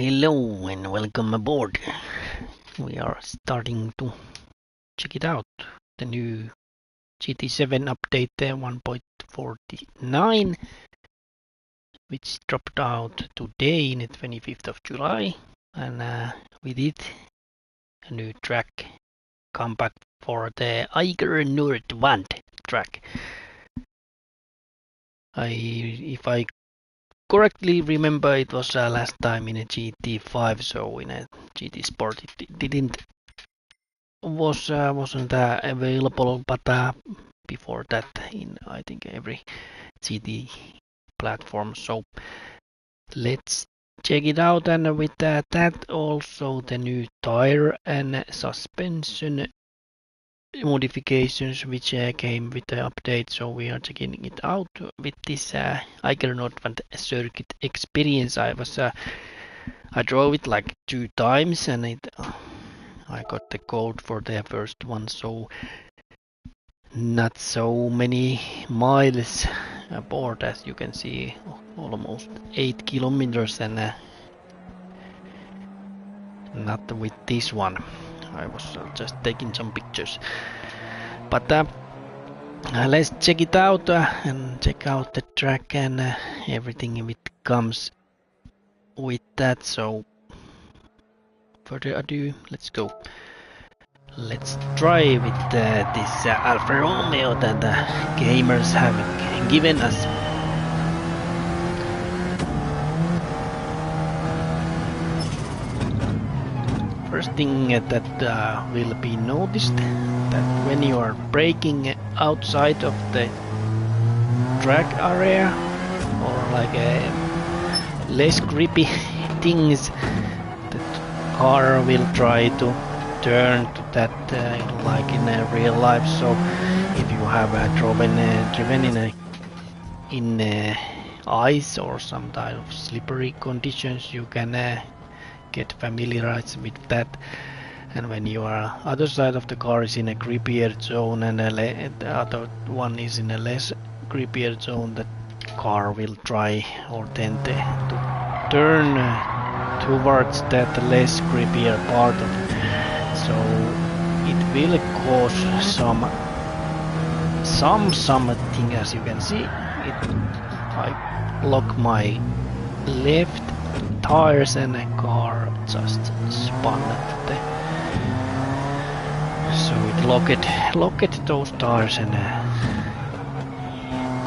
Hello and welcome aboard. We are starting to check it out. The new GT7 update 1.49, which dropped out today in the 25th of July. And with it, a new track comeback for the Eiger Nordwand track. If I correctly remember, it was last time in a GT5, so in a GT Sport it didn't wasn't available, but before that in I think every GT platform. So let's check it out, and with that also the new tire and suspension modifications which came with the update. So we are checking it out with this Eiger Nordwand circuit experience. I drove it like 2 times, and I got the code for the first one, so not so many miles aboard, as you can see, almost 8 kilometers, and not with this one. I was just taking some pictures, but let's check it out and check out the track and everything if it comes with that. So further ado, let's go. Let's try with this Alfa Romeo that the gamers have given us. First thing that will be noticed, that when you are braking outside of the track area or like less grippy things, the car will try to turn to that like in real life. So if you have driven in ice or some type of slippery conditions, you can get familiarized with that. And when you are other side of the car is in a grippier zone and the other one is in a less grippier zone, the car will try or tend to turn towards that less grippier part of it. So it will cause something, as you can see. I lock my left tires and the car just spun at the. So it locked those tires and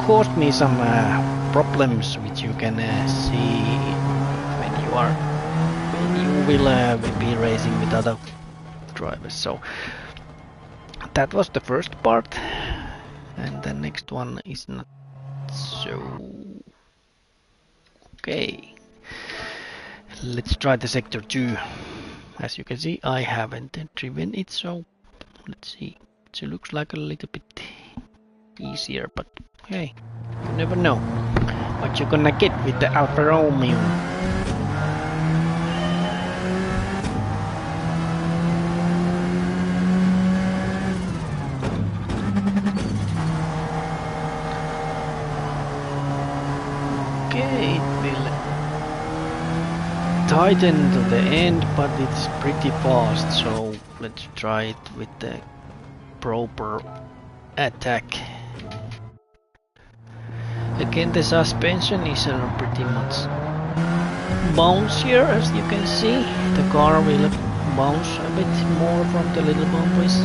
caused me some problems, which you can see when you will be racing with other drivers. So that was the first part, and the next one is not so okay. Let's try the sector 2. As you can see, I haven't driven it, so let's see. It looks like a little bit easier, but hey, you never know what you're gonna get with the Alfa Romeo. Okay, it will tighten to the end, but it's pretty fast, so let's try it with the proper attack. Again, the suspension is pretty much bouncier, as you can see. The car will bounce a bit more from the little bumps.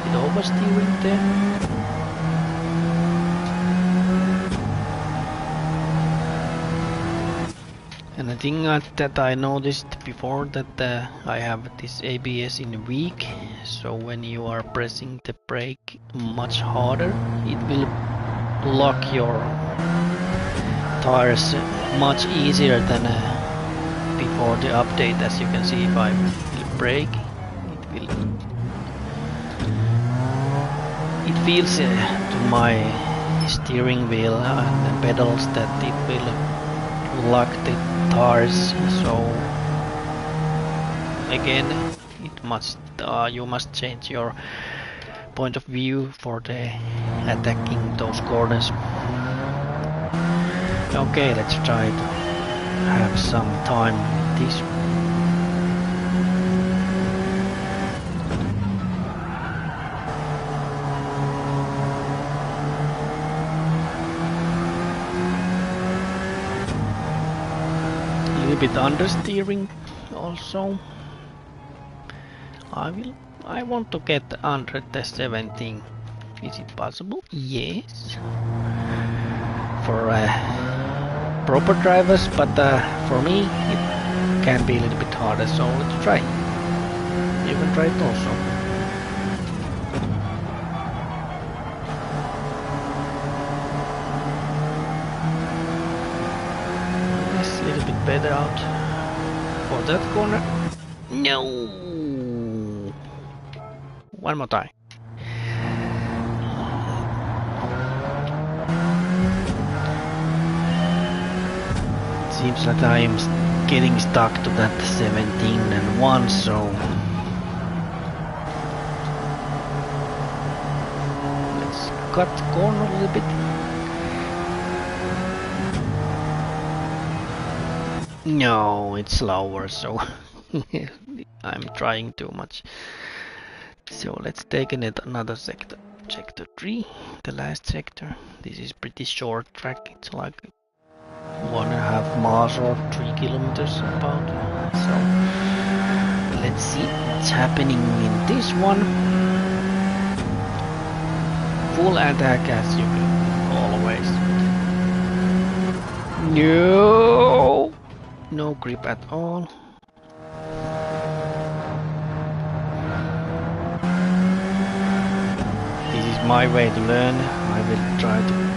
Bit oversteering there. And the thing that I noticed before, that I have this ABS in weak, so when you are pressing the brake much harder, it will lock your tires much easier than before the update. As you can see, if I brake, it feels to my steering wheel and the pedals that it will lock the tires. So again, you must change your point of view for the attacking those corners. Okay, let's try to have some time with this. A little bit understeering also. I want to get under the 17. Is it possible? Yes. For proper drivers, but for me it can be a little bit harder, so let's try. You can try it also. Yes, a little bit better out for that corner. No! One more time. Seems like I am getting stuck to that 17 and 1, so let's cut the corner a little bit. No, it's slower, so I'm trying too much. So let's take another sector. Sector 3, the last sector. This is pretty short track, it's like 1.5 miles or 3 kilometers about. So let's see what's happening in this one. Full attack as you do, always. No! No grip at all. This is my way to learn. I will try to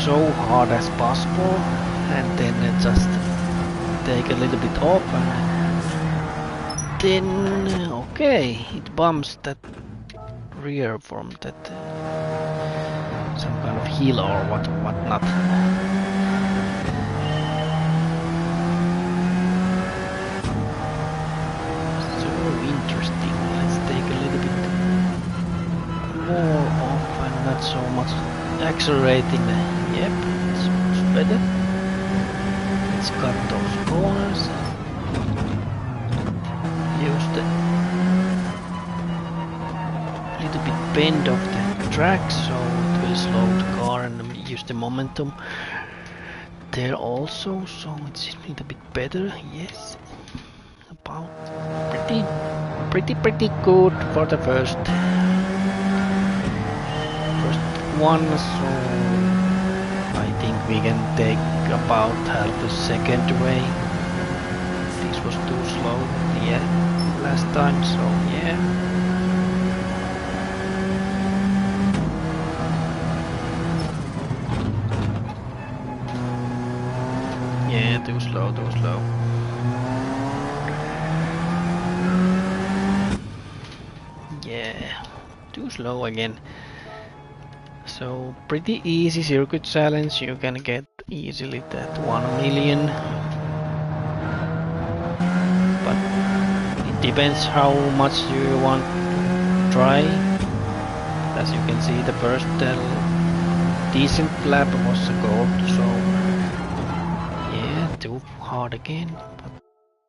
so hard as possible and then just take a little bit off and then okay, it bumps that rear from that some kind of hill or whatnot. So interesting. Let's take a little bit more off and not so much accelerating. Yep, it's much better. Let's cut those corners. Use the little bit bend of the track so it will slow the car and use the momentum there also, so it's a little bit better. Yes, about pretty good for the first one, so I think we can take about half a second away. This was too slow, yeah, last time, so yeah. Yeah, too slow, too slow. Yeah, too slow again. So pretty easy circuit challenge, you can get easily that 1 million. But it depends how much you want to try. As you can see, the first decent lap was a gold, so yeah, too hard again. But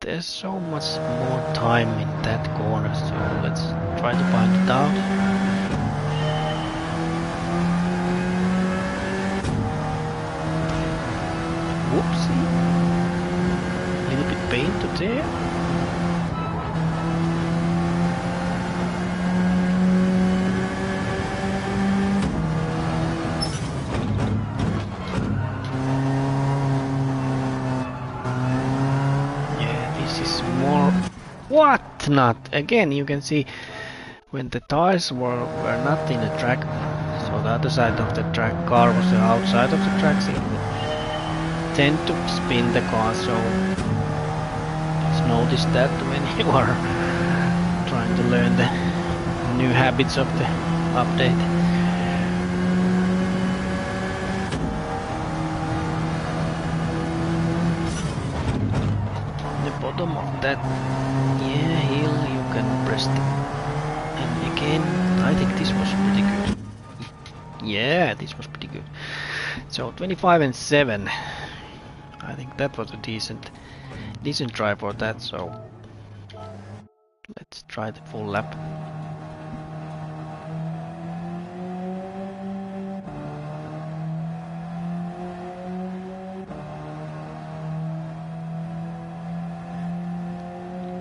there's so much more time in that corner, so let's try to find it out. Whoopsie. A little bit painted there. Yeah, this is more... What? Not? Again, you can see when the tires were not in the track, so the other side of the track car was the outside of the track, so tend to spin the car, so just notice that when you are trying to learn the new habits of the update. The bottom of that hill you can press the, and again I think this was pretty good. Yeah, this was pretty good. So 25 and 7. I think that was a decent try for that. So let's try the full lap.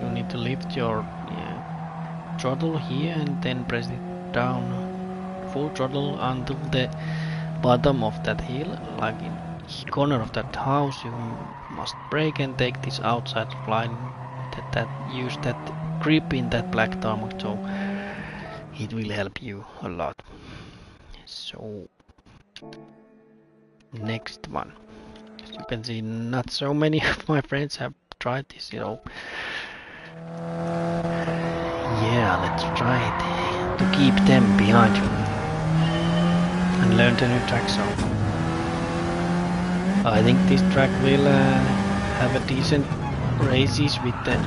You need to lift your throttle here and then press it down full throttle until the bottom of that hill, like in the corner of that house. You must brake and take this outside line, that use that grip in that black tarmac, so it will help you a lot. So next one, as you can see, not so many of my friends have tried this, you know. Yeah, let's try it to keep them behind you and learn the new track. So I think this track will have a decent races with the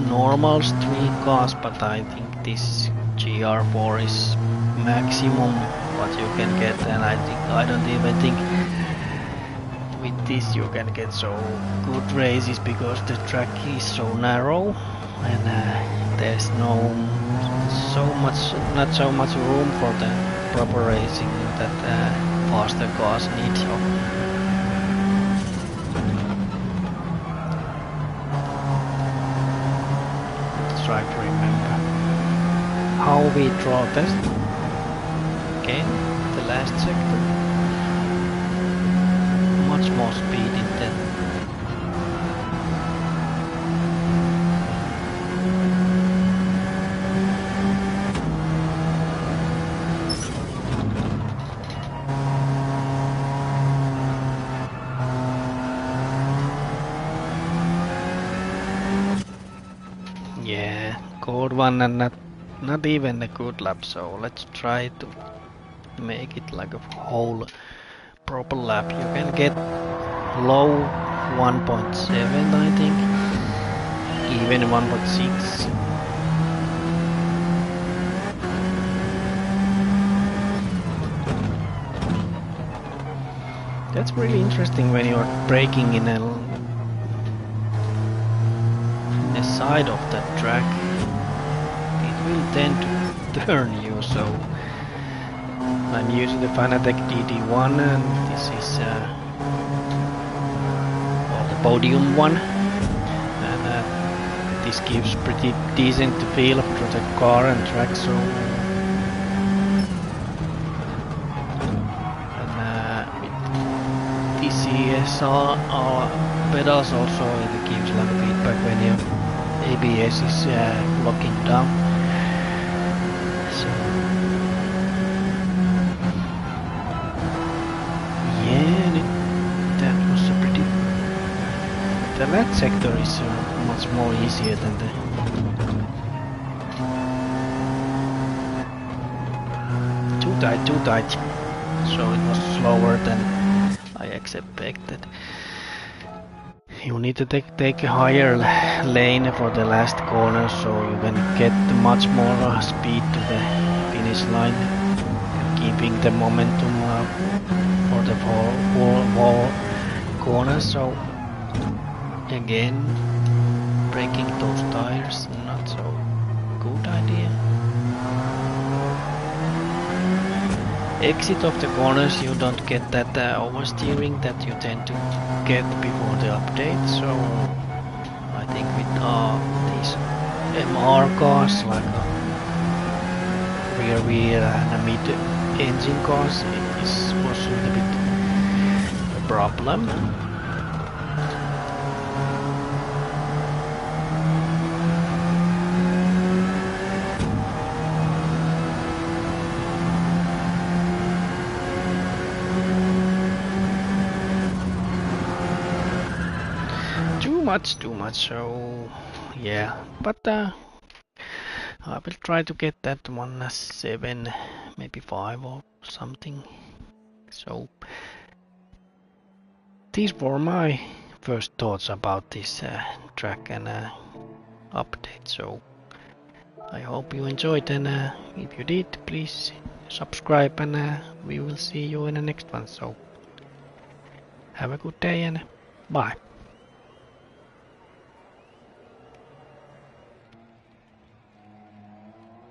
normal street cars, but I think this GR4 is maximum what you can get, and I don't even think with this you can get so good races because the track is so narrow and there's not so much room for the proper racing that faster cars need. So let's try to remember how we draw this. Again, the last sector, much more speed in that. Yeah, good one, and not even a good lap, so let's try to make it like a whole proper lap. You can get low 1.7, I think, even 1.6. That's really interesting when you're braking in a side of that track. It will tend to turn you, so I'm using the Fanatec DD1 and this is the Podium one, and this gives pretty decent feel of the car and track. So and with TCSR pedals also it gives a lot of feedback when your ABS is locking down. So yeah, that was a pretty. The left sector is much more easier than the. Too tight. So it was slower than I expected. You need to take a higher lane for the last corner, so you can get much more speed to the finish line, keeping the momentum for the whole corner. So again, breaking those tires, not so good idea. Exit of the corners, you don't get that oversteering that you tend to get before the update. So I think with these MR cars, like rear wheel and mid-engine cars, it was a little bit a problem. Too much, so yeah, but I will try to get that one 7, maybe 5 or something. So these were my first thoughts about this track and update. So I hope you enjoyed, and if you did, please subscribe, and we will see you in the next one. So have a good day and bye.